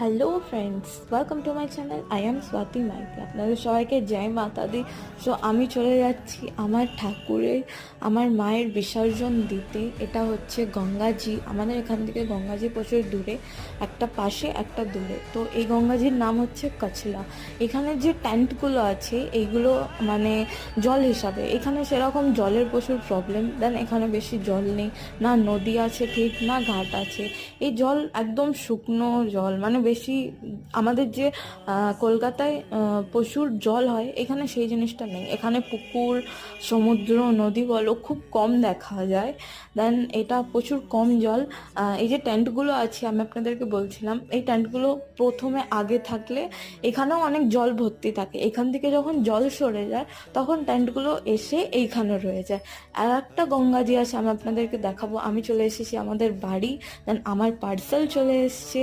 Hello friends, welcome to my channel. I am Swati Maiti. আপনাদের সবাইকে জয় মাতা দি। সো আমি চলে যাচ্ছি আমার ঠাকুরের, আমার মায়ের বিসর্জন দিতে। এটা হচ্ছে গঙ্গাজি। আমাদের এখান থেকে গঙ্গাজি প্রচুর দূরে, একটা পাশে একটা দূরে। তো এই গঙ্গাজির নাম হচ্ছে কচলা। এখানে যে ট্যান্টগুলো আছে এইগুলো মানে জল হিসাবে, এখানে সেরকম জলের প্রচুর প্রবলেম। দেন এখানে বেশি জল নেই, না নদী আছে ঠিক, না ঘাট আছে। এই জল একদম শুকনো জল, মানে বেশি আমাদের যে কলকাতায় প্রচুর জল হয়, এখানে সেই জিনিসটা নেই। এখানে পুকুর, সমুদ্র, নদী বলো খুব কম দেখা যায়। দেন এটা প্রচুর কম জল। এই যে টেন্টগুলো আছে আমি আপনাদেরকে বলছিলাম, এই টেন্টগুলো প্রথমে আগে থাকলে এখানেও অনেক জল ভর্তি থাকে। এখান থেকে যখন জল সরে যায় তখন টেন্টগুলো এসে এইখানে রয়ে যায়। আর একটা গঙ্গাজি আছে, আমি আপনাদেরকে দেখাবো। আমি চলে এসেছি আমাদের বাড়ি, দেন আমার পার্সেল চলে এসছে।